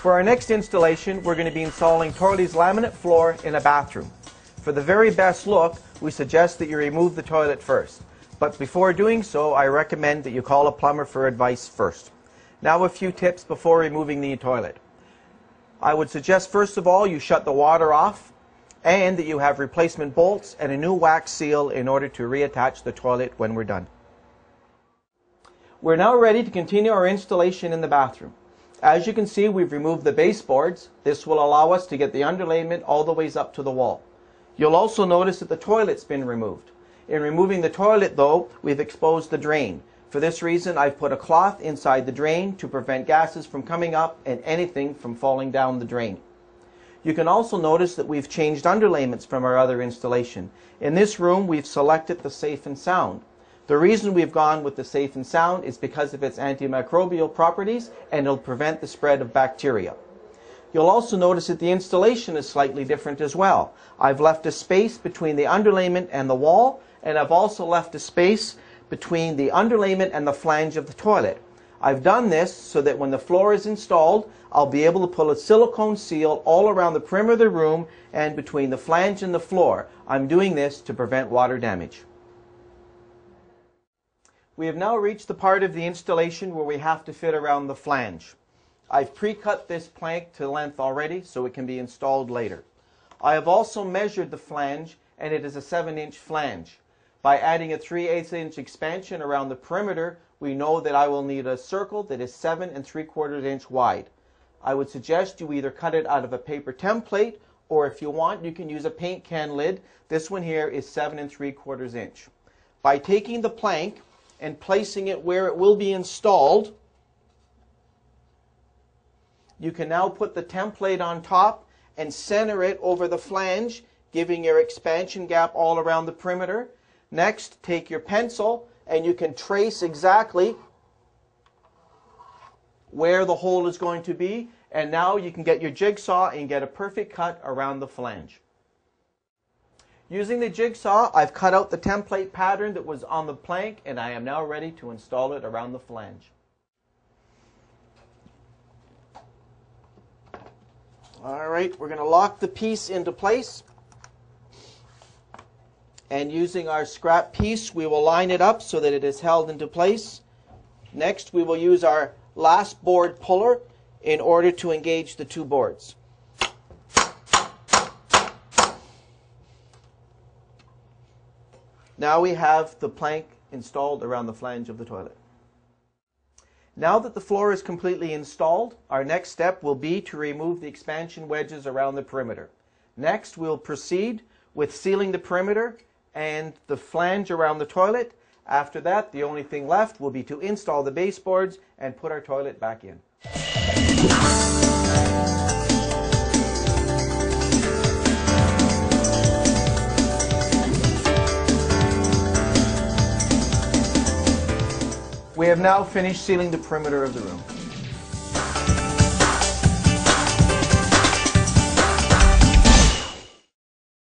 For our next installation, we're going to be installing Toilet's laminate floor in a bathroom. For the very best look, we suggest that you remove the toilet first. But before doing so, I recommend that you call a plumber for advice first. Now a few tips before removing the toilet. I would suggest first of all you shut the water off and that you have replacement bolts and a new wax seal in order to reattach the toilet when we're done. We're now ready to continue our installation in the bathroom. As you can see, we've removed the baseboards. This will allow us to get the underlayment all the way up to the wall. You'll also notice that the toilet's been removed. In removing the toilet though, we've exposed the drain. For this reason, I've put a cloth inside the drain to prevent gases from coming up and anything from falling down the drain. You can also notice that we've changed underlayments from our other installation. In this room, we've selected the Safe and Sound. The reason we've gone with the Safe and Sound is because of its antimicrobial properties and it'll prevent the spread of bacteria. You'll also notice that the installation is slightly different as well. I've left a space between the underlayment and the wall, and I've also left a space between the underlayment and the flange of the toilet. I've done this so that when the floor is installed, I'll be able to pull a silicone seal all around the perimeter of the room and between the flange and the floor. I'm doing this to prevent water damage. We have now reached the part of the installation where we have to fit around the flange. I've pre-cut this plank to length already so it can be installed later. I have also measured the flange and it is a 7-inch flange. By adding a 3/8 expansion around the perimeter, we know that I will need a circle that is 7 3/4 inch wide. I would suggest you either cut it out of a paper template or if you want you can use a paint can lid. This one here is 7 3/4 inch. By taking the plank and placing it where it will be installed, you can now put the template on top and center it over the flange, giving your expansion gap all around the perimeter. Next, take your pencil and you can trace exactly where the hole is going to be, and now you can get your jigsaw and get a perfect cut around the flange. Using the jigsaw, I've cut out the template pattern that was on the plank and I am now ready to install it around the flange. Alright, we're going to lock the piece into place. And using our scrap piece, we will line it up so that it is held into place. Next, we will use our last board puller in order to engage the two boards. Now we have the plank installed around the flange of the toilet. Now that the floor is completely installed, our next step will be to remove the expansion wedges around the perimeter. Next, we'll proceed with sealing the perimeter and the flange around the toilet. After that, the only thing left will be to install the baseboards and put our toilet back in. We have now finished sealing the perimeter of the room.